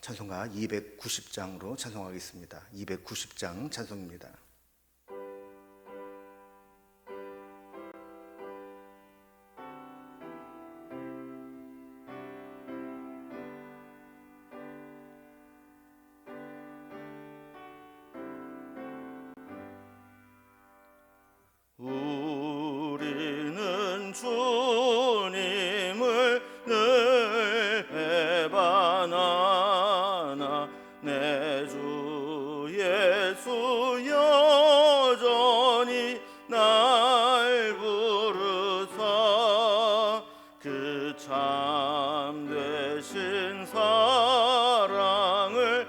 찬송가 290장으로 찬송하겠습니다. 290장 찬송입니다. 우리는 주님을 늘 배반하나 내 주 예수 여전히 날 부르사 그 참되신 사랑을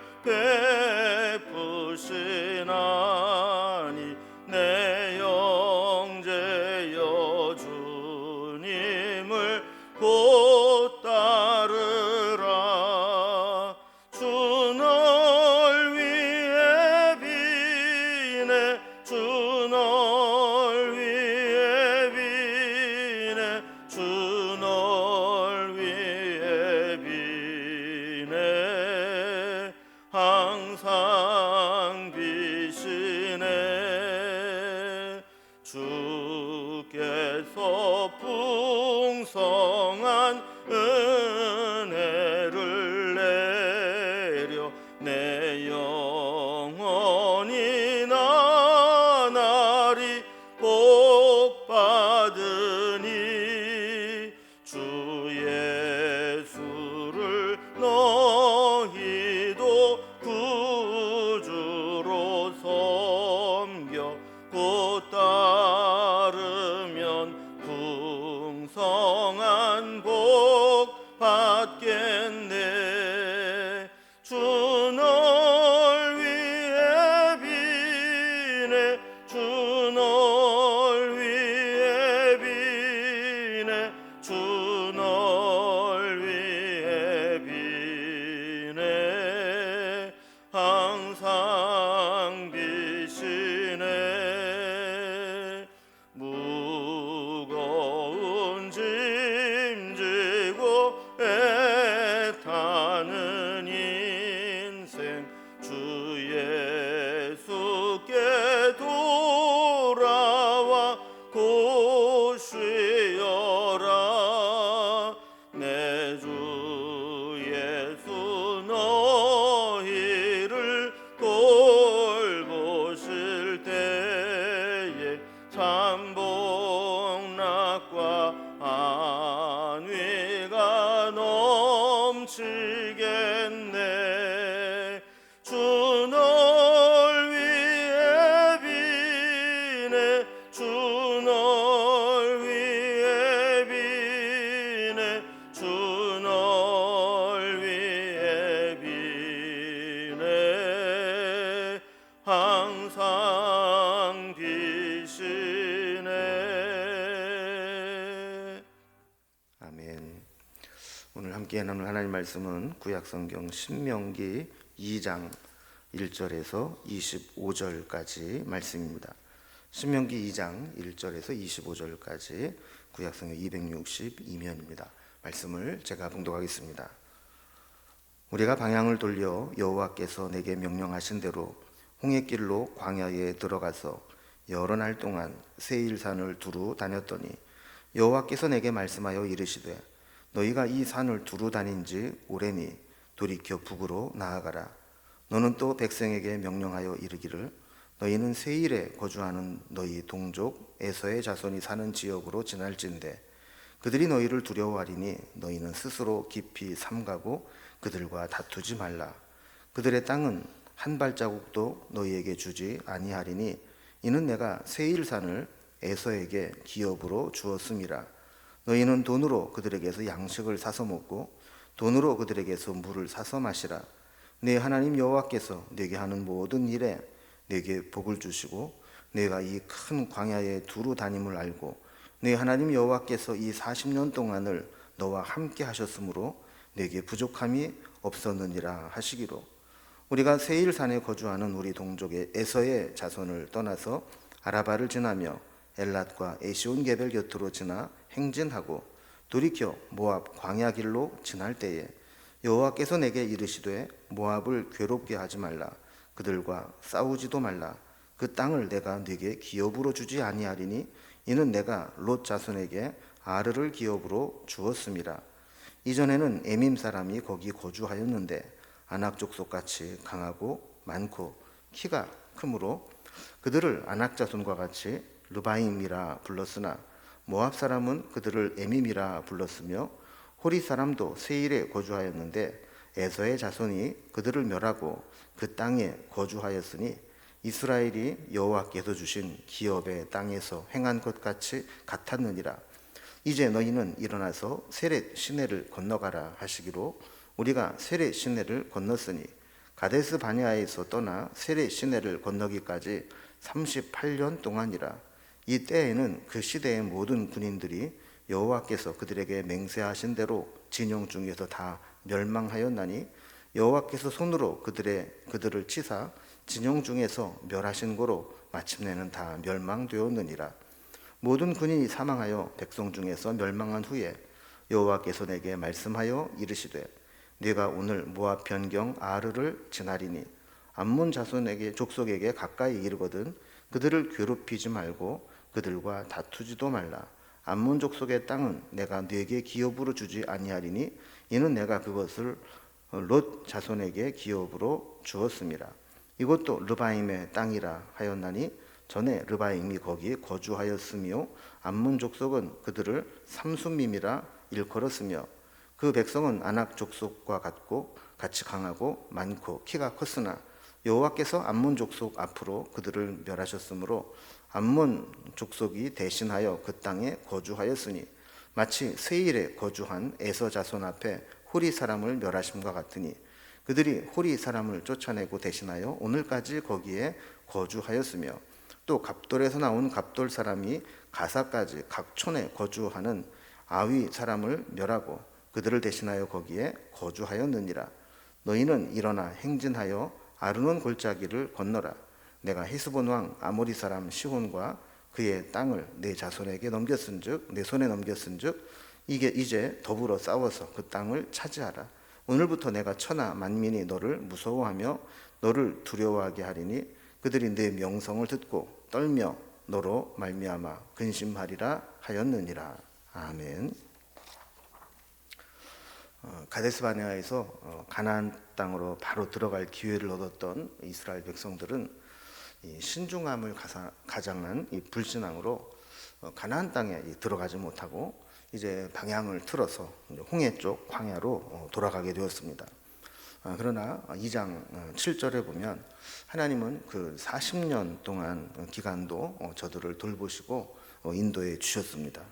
베푸시나니 내 영제여 주님을 곧 따르라. 주 널 위해 비네 주 널 위해 비네 주 널 위해 비네 항상 비시네. 주께서 풍성한 은혜를 내려 내 영혼이 나날이 복 받으니 주 예수를 너희도 구주로 섬겨 곧 따르면 풍성한 복 받겠네. 주 널 위해 비네 주 널 위해 비네 주 널 위해 비네 항상 비시네. 무거운 짐 지고 애타는 인생 주 예수께 돌아와 곧 쉬어라. 내 주 예수 너희를 돌보실 때에 참 복락과 안위가 넘치겠네. 주 널 위해 비네 주 널 위해 비네 주 널 위해 비네 항상 비시네. 아멘. 오늘 함께 나눌 하나님 말씀은 구약성경 신명기 2장 1절에서 25절까지 말씀입니다. 신명기 2장 1절에서 25절까지 구약성경 262면입니다. 말씀을 제가 봉독하겠습니다. 우리가 방향을 돌려 여호와께서 내게 명령하신 대로 홍해길로 광야에 들어가서 여러 날 동안 세일산을 두루 다녔더니 여호와께서 내게 말씀하여 이르시되 너희가 이 산을 두루 다닌 지 오래니 돌이켜 북으로 나아가라. 너는 또 백성에게 명령하여 이르기를 너희는 세일에 거주하는 너희 동족 에서의 자손이 사는 지역으로 지날진대 그들이 너희를 두려워하리니 너희는 스스로 깊이 삼가고 그들과 다투지 말라. 그들의 땅은 한 발자국도 너희에게 주지 아니하리니 이는 내가 세일산을 에서에게 기업으로 주었음이라. 너희는 돈으로 그들에게서 양식을 사서 먹고 돈으로 그들에게서 물을 사서 마시라. 내 하나님 여호와께서 네게 하는 모든 일에 네게 복을 주시고 내가 이 큰 광야에 두루 다님을 알고 네 하나님 여호와께서 이 40년 동안을 너와 함께 하셨으므로 네게 부족함이 없었느니라 하시기로. 우리가 세일산에 거주하는 우리 동족의 에서의 자손을 떠나서 아라바를 지나며 엘랏과 에시온게벨 곁으로 지나 행진하고 돌이켜 모압 광야길로 지날 때에 여호와께서 내게 이르시되 모압을 괴롭게 하지 말라. 그들과 싸우지도 말라. 그 땅을 내가 네게 기업으로 주지 아니하리니 이는 내가 롯 자손에게 아르를 기업으로 주었습니다. 이전에는 에밈 사람이 거기 거주하였는데 아낙 족속같이 강하고 많고 키가 크므로 그들을 아낙 자손과 같이 르바임이라 불렀으나 모압 사람은 그들을 에밈이라 불렀으며 호리 사람도 세일에 거주하였는데 에서의 자손이 그들을 멸하고 그 땅에 거주하였으니 이스라엘이 여호와께서 주신 기업의 땅에서 행한 것 같이 같았느니라. 이제 너희는 일어나서 세렛 시내를 건너가라 하시기로 우리가 세렛 시내를 건넜으니 가데스 바네아에서 떠나 세렛 시내를 건너기까지 38년 동안이라. 이 때에는 그 시대의 모든 군인들이 여호와께서 그들에게 맹세하신 대로 진영 중에서 다 멸망하였나니 여호와께서 손으로 그들을 치사 진영 중에서 멸하신 고로 마침내는 다 멸망되었느니라. 모든 군인이 사망하여 백성 중에서 멸망한 후에 여호와께서 내게 말씀하여 이르시되 네가 오늘 모압 변경 아르를 지나리니 암몬 자손에게 족속에게 가까이 이르거든 그들을 괴롭히지 말고 그들과 다투지도 말라. 암몬 족속의 땅은 내가 네게 기업으로 주지 아니하리니 이는 내가 그것을 롯 자손에게 기업으로 주었습니다. 이것도 르바임의 땅이라 하였나니 전에 르바임이 거기 거주하였으며 암몬 족속은 그들을 삼순밈이라 일컬었으며 그 백성은 아낙 족속과 같고 같이 강하고 많고 키가 컸으나 여호와께서 암몬 족속 앞으로 그들을 멸하셨으므로 암몬 족속이 대신하여 그 땅에 거주하였으니 마치 세일에 거주한 에서 자손 앞에 호리 사람을 멸하심과 같으니 그들이 호리 사람을 쫓아내고 대신하여 오늘까지 거기에 거주하였으며 또 갑돌에서 나온 갑돌 사람이 가사까지 각 촌에 거주하는 아위 사람을 멸하고 그들을 대신하여 거기에 거주하였느니라. 너희는 일어나 행진하여 아르논 골짜기를 건너라. 내가 헤스본 왕 아모리 사람 시혼과 그의 땅을 내 자손에게 넘겼은즉 내 손에 넘겼은즉 이게 이제 더불어 싸워서 그 땅을 차지하라. 오늘부터 내가 천하 만민이 너를 무서워하며 너를 두려워하게 하리니 그들이 내 명성을 듣고 떨며 너로 말미암아 근심하리라 하였느니라. 아멘. 가데스 바네아에서 가나안 땅으로 바로 들어갈 기회를 얻었던 이스라엘 백성들은 이 신중함을 가장한 이 불신앙으로 가나안 땅에 들어가지 못하고 이제 방향을 틀어서 홍해 쪽 광야로 돌아가게 되었습니다. 그러나 2장 7절에 보면 하나님은 그 40년 동안 기간도 저들을 돌보시고 인도해 주셨습니다.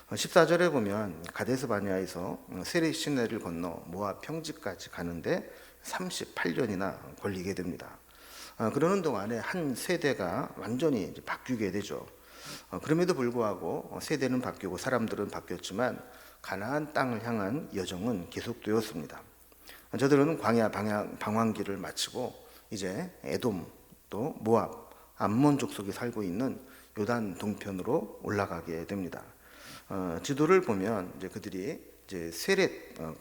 14절에 보면 가데스 바네아에서 세렛 시내를 건너 모압 평지까지 가는데 38년이나 걸리게 됩니다. 그러는 동안에 한 세대가 완전히 이제 바뀌게 되죠. 그럼에도 불구하고 세대는 바뀌고 사람들은 바뀌었지만 가나안 땅을 향한 여정은 계속되었습니다. 저들은 광야 방황기를 마치고 이제 에돔 또 모압 암몬 족속이 살고 있는 요단 동편으로 올라가게 됩니다. 지도를 보면 이제 그들이 이제 세렛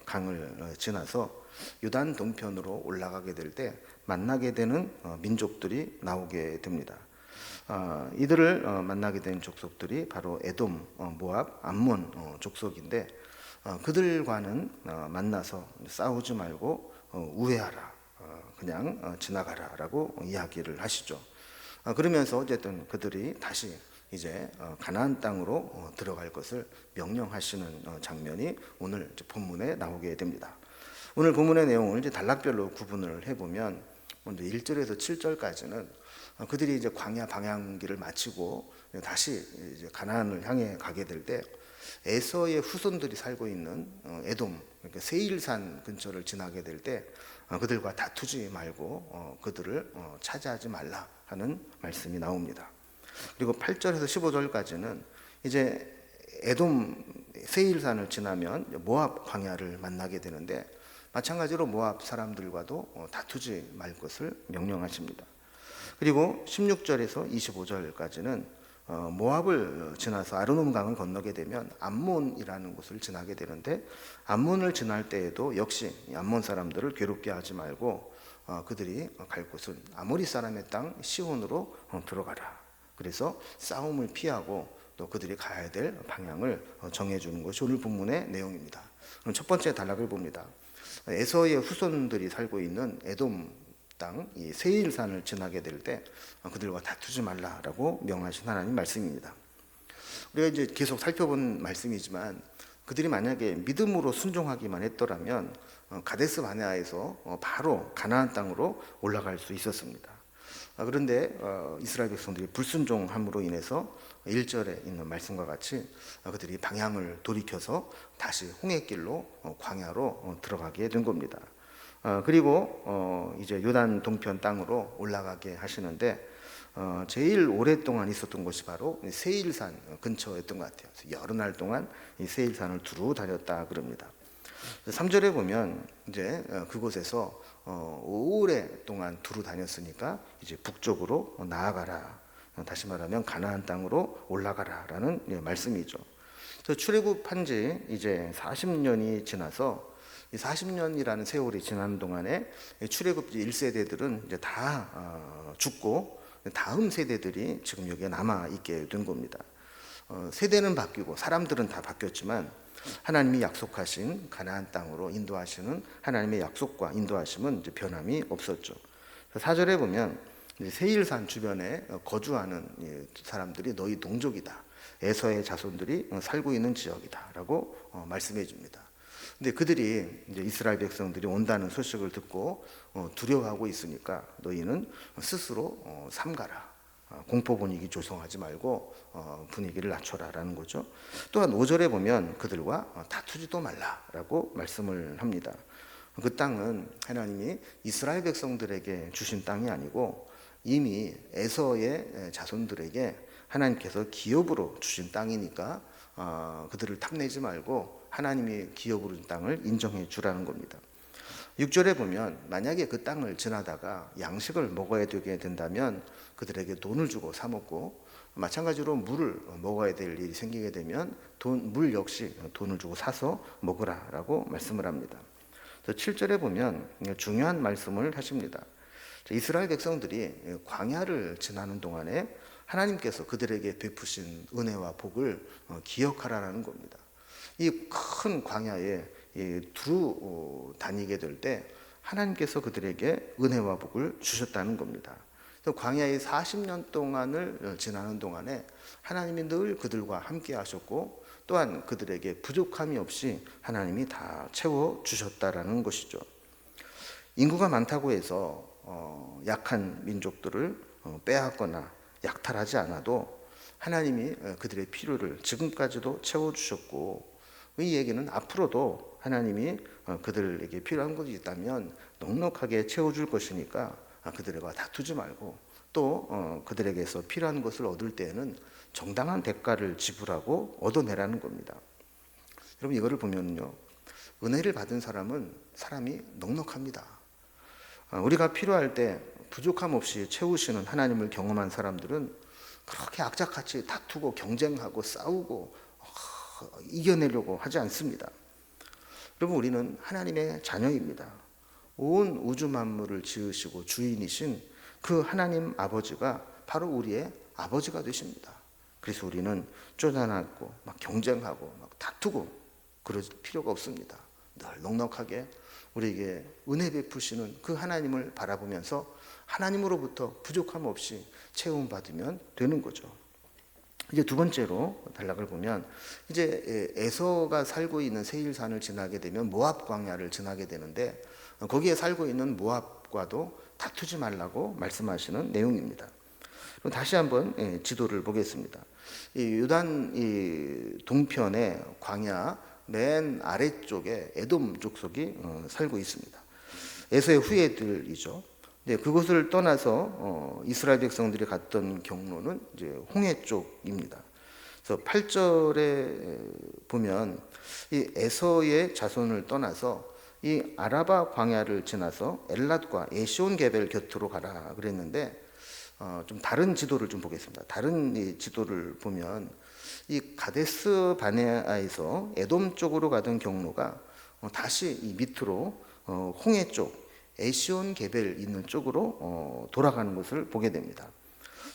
강을 지나서 요단 동편으로 올라가게 될 때 만나게 되는 민족들이 나오게 됩니다. 이들을 만나게 된 족속들이 바로 에돔, 모압, 암몬 족속인데 그들과는 만나서 싸우지 말고 우회하라, 그냥 지나가라라고 이야기를 하시죠. 그러면서 어쨌든 그들이 다시 이제 가나안 땅으로 들어갈 것을 명령하시는 장면이 오늘 본문에 나오게 됩니다. 오늘 본문의 내용을 이제 단락별로 구분을 해보면 먼저 1절에서 7절까지는 그들이 이제 광야 방향기를 마치고 다시 이제 가나안을 향해 가게 될 때 에서의 후손들이 살고 있는 에돔, 그러니까 세일산 근처를 지나게 될 때 그들과 다투지 말고 그들을 차지하지 말라 하는 말씀이 나옵니다. 그리고 8절에서 15절까지는 이제 에돔 세일산을 지나면 모압 광야를 만나게 되는데 마찬가지로 모압 사람들과도 다투지 말 것을 명령하십니다. 그리고 16절에서 25절까지는 모압을 지나서 아르논 강을 건너게 되면 암몬이라는 곳을 지나게 되는데, 암몬을 지날 때에도 역시 암몬 사람들을 괴롭게 하지 말고 그들이 갈 곳은 아모리 사람의 땅 시온으로 들어가라. 그래서 싸움을 피하고 또 그들이 가야 될 방향을 정해주는 것이 오늘 본문의 내용입니다. 그럼 첫 번째 단락을 봅니다. 에서의 후손들이 살고 있는 에돔 땅, 이 세일산을 지나게 될 때 그들과 다투지 말라라고 명하신 하나님 말씀입니다. 우리가 이제 계속 살펴본 말씀이지만, 그들이 만약에 믿음으로 순종하기만 했더라면 가데스 바네아에서 바로 가나안 땅으로 올라갈 수 있었습니다. 그런데 이스라엘 백성들이 불순종함으로 인해서 1절에 있는 말씀과 같이 그들이 방향을 돌이켜서 다시 홍해길로 광야로 들어가게 된 겁니다. 그리고 이제 요단 동편 땅으로 올라가게 하시는데, 제일 오랫동안 있었던 곳이 바로 세일산 근처였던 것 같아요. 여러 날 동안 이 세일산을 두루 다녔다 그럽니다. 3절에 보면 이제 그곳에서 오랫동안 두루 다녔으니까 이제 북쪽으로 나아가라, 다시 말하면 가나안 땅으로 올라가라라는 말씀이죠. 그래서 출애굽한 지 이제 40년이 지나서, 이 40년이라는 세월이 지나는 동안에 출애굽 1세대들은 이제 다 죽고 다음 세대들이 지금 여기에 남아 있게 된 겁니다. 세대는 바뀌고 사람들은 다 바뀌었지만 하나님이 약속하신 가나안 땅으로 인도하시는 하나님의 약속과 인도하심은 이제 변함이 없었죠. 4절에 보면 세일산 주변에 거주하는 사람들이 너희 동족이다, 에서의 자손들이 살고 있는 지역이다라고 말씀해 줍니다. 근데 그들이 이제 이스라엘 백성들이 온다는 소식을 듣고 두려워하고 있으니까 너희는 스스로 삼가라, 공포 분위기 조성하지 말고 분위기를 낮춰라라는 거죠. 또한 5절에 보면 그들과 다투지도 말라라고 말씀을 합니다. 그 땅은 하나님이 이스라엘 백성들에게 주신 땅이 아니고 이미 에서의 자손들에게 하나님께서 기업으로 주신 땅이니까 그들을 탐내지 말고 하나님이 기업으로 준 땅을 인정해 주라는 겁니다. 6절에 보면 만약에 그 땅을 지나다가 양식을 먹어야 되게 된다면 그들에게 돈을 주고 사 먹고, 마찬가지로 물을 먹어야 될 일이 생기게 되면 물 역시 돈을 주고 사서 먹으라라고 말씀을 합니다. 7절에 보면 중요한 말씀을 하십니다. 이스라엘 백성들이 광야를 지나는 동안에 하나님께서 그들에게 베푸신 은혜와 복을 기억하라는 겁니다. 이 큰 광야에 두루 다니게 될 때 하나님께서 그들에게 은혜와 복을 주셨다는 겁니다. 광야의 40년 동안을 지나는 동안에 하나님이 늘 그들과 함께 하셨고, 또한 그들에게 부족함이 없이 하나님이 다 채워 주셨다라는 것이죠. 인구가 많다고 해서 약한 민족들을 빼앗거나 약탈하지 않아도 하나님이 그들의 필요를 지금까지도 채워주셨고, 이 얘기는 앞으로도 하나님이 그들에게 필요한 것이 있다면 넉넉하게 채워줄 것이니까 그들과 다투지 말고, 또 그들에게서 필요한 것을 얻을 때에는 정당한 대가를 지불하고 얻어내라는 겁니다. 여러분, 이거를 보면요, 은혜를 받은 사람은 사람이 넉넉합니다. 우리가 필요할 때 부족함 없이 채우시는 하나님을 경험한 사람들은 그렇게 악착같이 다투고 경쟁하고 싸우고 이겨내려고 하지 않습니다. 여러분, 우리는 하나님의 자녀입니다. 온 우주 만물을 지으시고 주인이신 그 하나님 아버지가 바로 우리의 아버지가 되십니다. 그래서 우리는 쪼잔하고 막 경쟁하고 막 다투고 그럴 필요가 없습니다. 늘 넉넉하게 우리에게 은혜 베푸시는 그 하나님을 바라보면서 하나님으로부터 부족함 없이 채움받으면 되는 거죠. 이제 두 번째로 단락을 보면, 이제 에서가 살고 있는 세일산을 지나게 되면 모압 광야를 지나게 되는데, 거기에 살고 있는 모압과도 다투지 말라고 말씀하시는 내용입니다. 그럼 다시 한번 지도를 보겠습니다. 이 요단 동편의 광야 맨 아래쪽에 에돔 족속이 살고 있습니다. 에서의 후예들이죠. 네, 그곳을 떠나서 이스라엘 백성들이 갔던 경로는 이제 홍해 쪽입니다. 그래서 8절에 보면 이 에서의 자손을 떠나서 이 아라바 광야를 지나서 엘랏과 에시온 게벨 곁으로 가라 그랬는데, 좀 다른 지도를 좀 보겠습니다. 다른 이 지도를 보면 이 가데스 바네아에서 에돔 쪽으로 가던 경로가 다시 이 밑으로 홍해 쪽 에시온 게벨 있는 쪽으로 돌아가는 것을 보게 됩니다.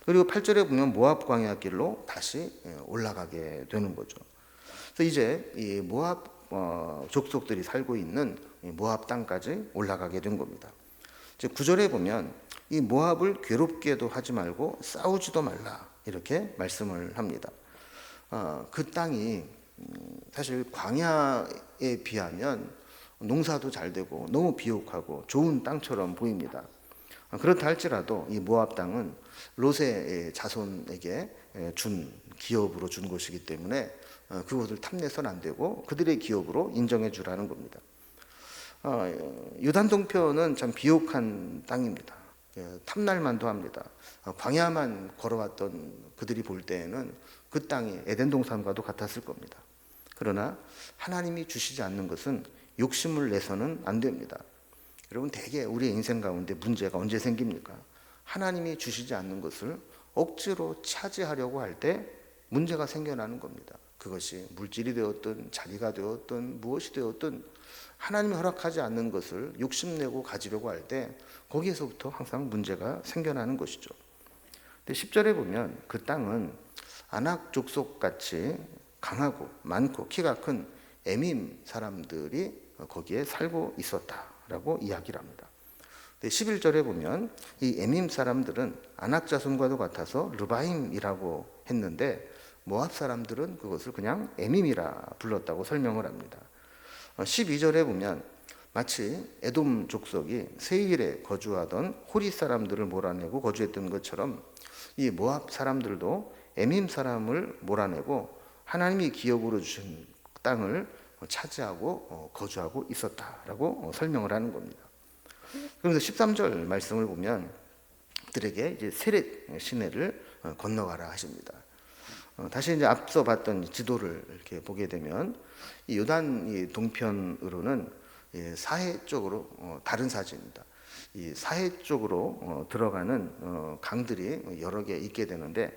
그리고 8절에 보면 모압 광야 길로 다시 올라가게 되는 거죠. 그래서 이제 이 모압 족속들이 살고 있는 모압 땅까지 올라가게 된 겁니다. 9절에 보면 이 모압을 괴롭게도 하지 말고 싸우지도 말라 이렇게 말씀을 합니다. 그 땅이 사실 광야에 비하면 농사도 잘 되고 너무 비옥하고 좋은 땅처럼 보입니다. 그렇다 할지라도 이 모압 땅은 롯의 자손에게 준 기업으로 준 것이기 때문에 그것을 탐내서는 안 되고 그들의 기업으로 인정해 주라는 겁니다. 요단 동편은 참 비옥한 땅입니다. 탐날만도 합니다. 광야만 걸어왔던 그들이 볼 때에는 그 땅이 에덴 동산과도 같았을 겁니다. 그러나 하나님이 주시지 않는 것은 욕심을 내서는 안 됩니다. 여러분, 대개 우리의 인생 가운데 문제가 언제 생깁니까? 하나님이 주시지 않는 것을 억지로 차지하려고 할 때 문제가 생겨나는 겁니다. 그것이 물질이 되었든 자리가 되었든 무엇이 되었든 하나님이 허락하지 않는 것을 욕심내고 가지려고 할 때 거기에서부터 항상 문제가 생겨나는 것이죠. 근데 10절에 보면 그 땅은 아낙 족속같이 강하고 많고 키가 큰 에밈 사람들이 거기에 살고 있었다라고 이야기를 합니다. 11절에 보면 이 에밈 사람들은 아낙 자손과도 같아서 르바임이라고 했는데 모압 사람들은 그것을 그냥 에밈이라 불렀다고 설명을 합니다. 12절에 보면 마치 에돔 족속이 세일에 거주하던 호리 사람들을 몰아내고 거주했던 것처럼 이 모압 사람들도 에밈 사람을 몰아내고 하나님이 기업으로 주신 땅을 차지하고 거주하고 있었다라고 설명을 하는 겁니다. 그래서 13절 말씀을 보면 그들에게 이제 세렛 시내를 건너가라 하십니다. 다시 이제 앞서 봤던 지도를 이렇게 보게 되면 이 요단 동편으로는 사해 쪽으로 다른 사진입니다. 이 사해 쪽으로 들어가는 강들이 여러 개 있게 되는데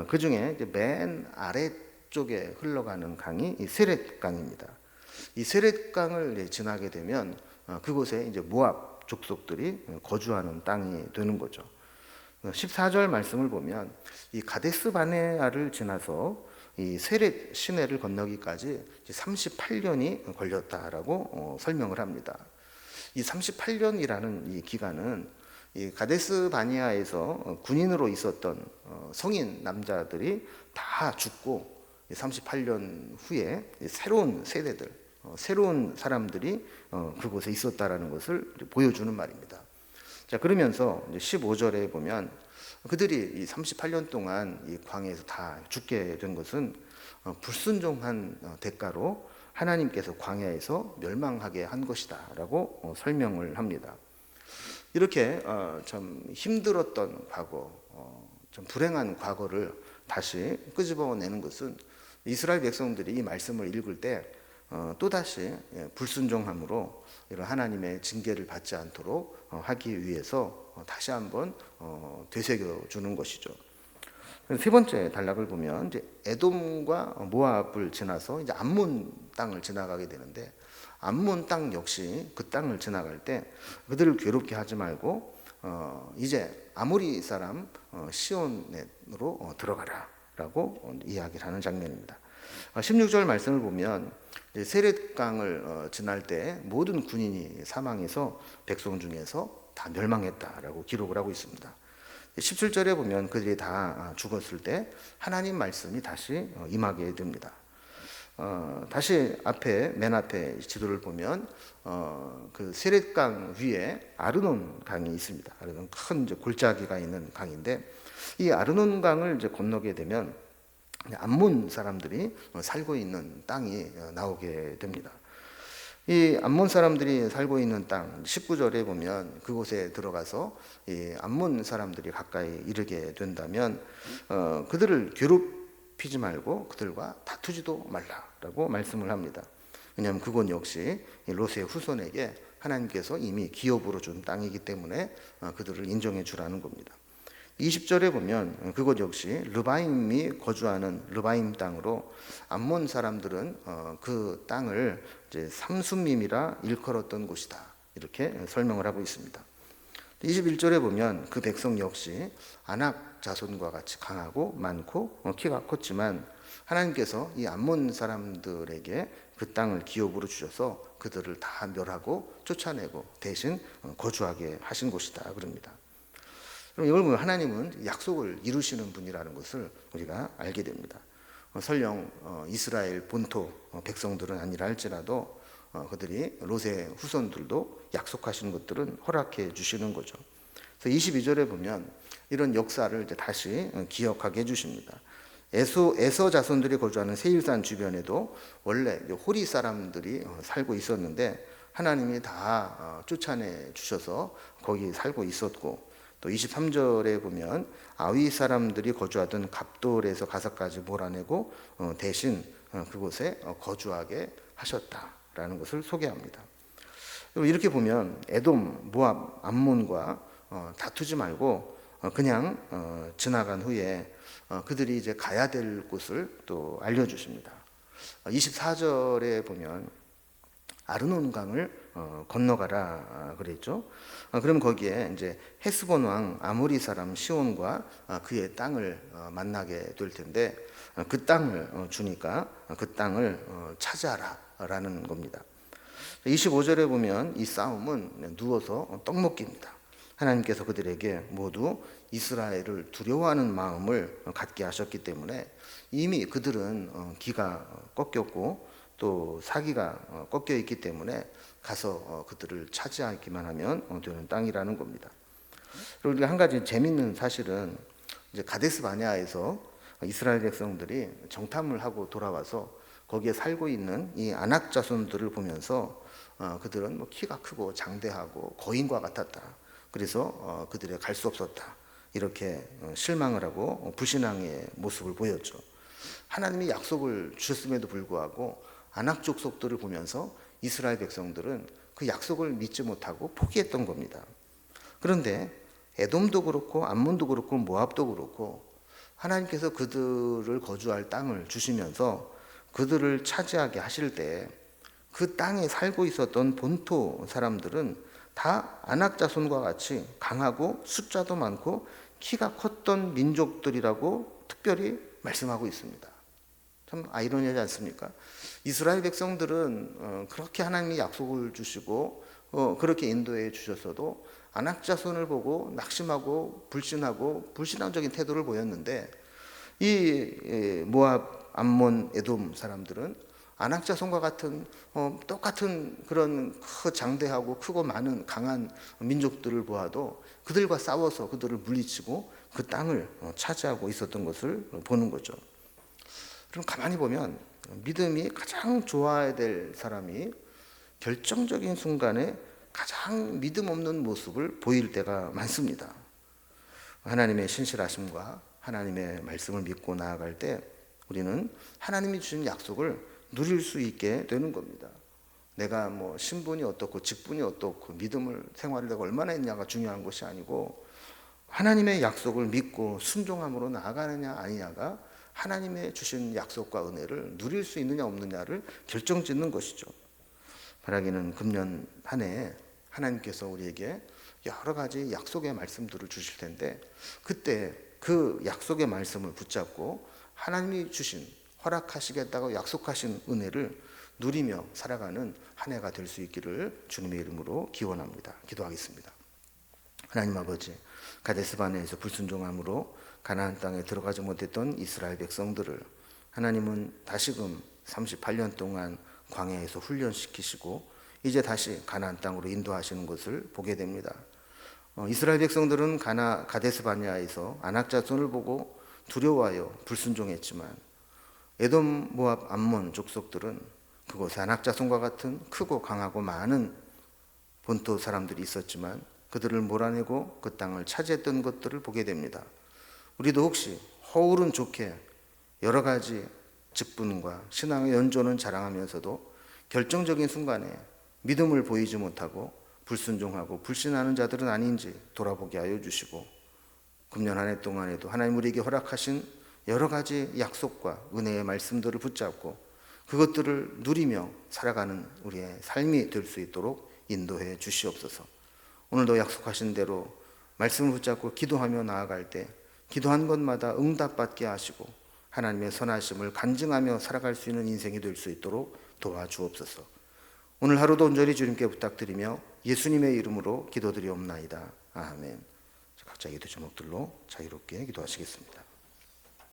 그 중에 맨 아래 쪽에 흘러가는 강이 이 세렛 강입니다. 이 세렛 강을 지나게 되면 그곳에 이제 모압 족속들이 거주하는 땅이 되는 거죠. 14절 말씀을 보면 이 가데스 바네아를 지나서 이 세렛 시내를 건너기까지 38년이 걸렸다라고 설명을 합니다. 이 38년이라는 이 기간은 이 가데스 바네아에서 군인으로 있었던 성인 남자들이 다 죽고 38년 후에 새로운 세대들, 새로운 사람들이 그곳에 있었다라는 것을 보여주는 말입니다. 자, 그러면서 15절에 보면 그들이 이 38년 동안 이 광야에서 다 죽게 된 것은 불순종한 대가로 하나님께서 광야에서 멸망하게 한 것이다라고 설명을 합니다. 이렇게 참 힘들었던 과거, 좀 불행한 과거를 다시 끄집어내는 것은 이스라엘 백성들이 이 말씀을 읽을 때 또다시 불순종함으로 이런 하나님의 징계를 받지 않도록 하기 위해서 다시 한번 되새겨 주는 것이죠. 세 번째 단락을 보면 이제 에돔과 모압을 지나서 이제 암몬 땅을 지나가게 되는데 암몬 땅 역시 그 땅을 지나갈 때 그들을 괴롭게 하지 말고 이제 아모리 사람 시온으로 들어가라라고 이야기를 하는 장면입니다. 16절 말씀을 보면 세렛강을 지날 때 모든 군인이 사망해서 백성 중에서 다 멸망했다라고 기록을 하고 있습니다. 17절에 보면 그들이 다 죽었을 때 하나님 말씀이 다시 임하게 됩니다. 다시 맨 앞에 지도를 보면 그 세렛강 위에 아르논 강이 있습니다. 아르논 큰 이제 골짜기가 있는 강인데 이 아르논 강을 이제 건너게 되면 암몬 사람들이 살고 있는 땅이 나오게 됩니다. 이 암몬 사람들이 살고 있는 땅 19절에 보면 그곳에 들어가서 이 암몬 사람들이 가까이 이르게 된다면 그들을 괴롭히지 말고 그들과 다투지도 말라라고 말씀을 합니다. 왜냐하면 그곳 역시 롯의 후손에게 하나님께서 이미 기업으로 준 땅이기 때문에 그들을 인정해 주라는 겁니다. 20절에 보면 그곳 역시 르바임이 거주하는 르바임 땅으로 암몬 사람들은 그 땅을 이제 삼순밈이라 일컬었던 곳이다, 이렇게 설명을 하고 있습니다. 21절에 보면 그 백성 역시 아낙 자손과 같이 강하고 많고 키가 컸지만 하나님께서 이 암몬 사람들에게 그 땅을 기업으로 주셔서 그들을 다 멸하고 쫓아내고 대신 거주하게 하신 곳이다 그럽니다. 그럼 이걸 보면 하나님은 약속을 이루시는 분이라는 것을 우리가 알게 됩니다. 설령 이스라엘 본토 백성들은 아니라 할지라도 그들이 롯의 후손들도 약속하신 것들은 허락해 주시는 거죠. 그래서 22절에 보면 이런 역사를 이제 다시 기억하게 해주십니다. 에서 자손들이 거주하는 세일산 주변에도 원래 호리 사람들이 살고 있었는데 하나님이 다 쫓아내 주셔서 거기 살고 있었고, 또 23절에 보면 아위 사람들이 거주하던 갑돌에서 가사까지 몰아내고 대신 그곳에 거주하게 하셨다라는 것을 소개합니다. 이렇게 보면 에돔, 모압, 암몬과 다투지 말고 그냥 지나간 후에 그들이 이제 가야 될 곳을 또 알려주십니다. 24절에 보면 아르논 강을 건너가라 그랬죠. 그럼 거기에 이제 헤스본 왕 아모리 사람 시온과 그의 땅을 만나게 될 텐데 그 땅을 주니까 그 땅을 차지하라라는 겁니다. 25절에 보면 이 싸움은 누워서 떡 먹기입니다. 하나님께서 그들에게 모두 이스라엘을 두려워하는 마음을 갖게 하셨기 때문에 이미 그들은 기가 꺾였고 또 사기가 꺾여 있기 때문에 가서 그들을 차지하기만 하면 되는 땅이라는 겁니다. 그리고 한 가지 재밌는 사실은 이제 가데스 바네아에서 이스라엘 백성들이 정탐을 하고 돌아와서 거기에 살고 있는 이 아낙 자손들을 보면서 그들은 뭐 키가 크고 장대하고 거인과 같았다. 그래서 그들이 갈 수 없었다. 이렇게 실망을 하고 불신앙의 모습을 보였죠. 하나님이 약속을 주셨음에도 불구하고 아낙 족속들을 보면서 이스라엘 백성들은 그 약속을 믿지 못하고 포기했던 겁니다. 그런데 에돔도 그렇고 암몬도 그렇고 모압도 그렇고 하나님께서 그들을 거주할 땅을 주시면서 그들을 차지하게 하실 때 그 땅에 살고 있었던 본토 사람들은 다 아낙 자손과 같이 강하고 숫자도 많고 키가 컸던 민족들이라고 특별히 말씀하고 있습니다. 참 아이러니하지 않습니까? 이스라엘 백성들은 그렇게 하나님이 약속을 주시고 그렇게 인도해 주셨어도 아낙 자손을 보고 낙심하고 불신하고 불신앙적인 태도를 보였는데 이 모압, 암몬, 에돔 사람들은 아낙 자손과 같은 똑같은 그런 장대하고 크고 많은 강한 민족들을 보아도 그들과 싸워서 그들을 물리치고 그 땅을 차지하고 있었던 것을 보는 거죠. 그럼 가만히 보면 믿음이 가장 좋아야 될 사람이 결정적인 순간에 가장 믿음 없는 모습을 보일 때가 많습니다. 하나님의 신실하심과 하나님의 말씀을 믿고 나아갈 때 우리는 하나님이 주신 약속을 누릴 수 있게 되는 겁니다. 내가 뭐 신분이 어떻고 직분이 어떻고 믿음을 생활을 내가 얼마나 했냐가 중요한 것이 아니고 하나님의 약속을 믿고 순종함으로 나아가느냐 아니냐가 하나님의 주신 약속과 은혜를 누릴 수 있느냐 없느냐를 결정짓는 것이죠. 바라기는 금년 한 해 하나님께서 우리에게 여러 가지 약속의 말씀들을 주실 텐데 그때 그 약속의 말씀을 붙잡고 하나님이 주신 허락하시겠다고 약속하신 은혜를 누리며 살아가는 한 해가 될 수 있기를 주님의 이름으로 기원합니다. 기도하겠습니다. 하나님 아버지, 가데스 바네아에서 불순종함으로 가나안 땅에 들어가지 못했던 이스라엘 백성들을 하나님은 다시금 38년 동안 광야에서 훈련시키시고 이제 다시 가나안 땅으로 인도하시는 것을 보게 됩니다. 이스라엘 백성들은 가데스 바네아에서 아낙 자손을 보고 두려워하여 불순종했지만 에돔, 모압, 암몬 족속들은 그곳에 아낙 자손과 같은 크고 강하고 많은 본토 사람들이 있었지만 그들을 몰아내고 그 땅을 차지했던 것들을 보게 됩니다. 우리도 혹시 허울은 좋게 여러 가지 직분과 신앙의 연조는 자랑하면서도 결정적인 순간에 믿음을 보이지 못하고 불순종하고 불신하는 자들은 아닌지 돌아보게 하여 주시고 금년 한 해 동안에도 하나님 우리에게 허락하신 여러 가지 약속과 은혜의 말씀들을 붙잡고 그것들을 누리며 살아가는 우리의 삶이 될 수 있도록 인도해 주시옵소서. 오늘도 약속하신 대로 말씀을 붙잡고 기도하며 나아갈 때 기도한 것마다 응답받게 하시고 하나님의 선하심을 간증하며 살아갈 수 있는 인생이 될 수 있도록 도와주옵소서. 오늘 하루도 온전히 주님께 부탁드리며 예수님의 이름으로 기도드리옵나이다. 아멘. 각자 기도 제목들로 자유롭게 기도하시겠습니다.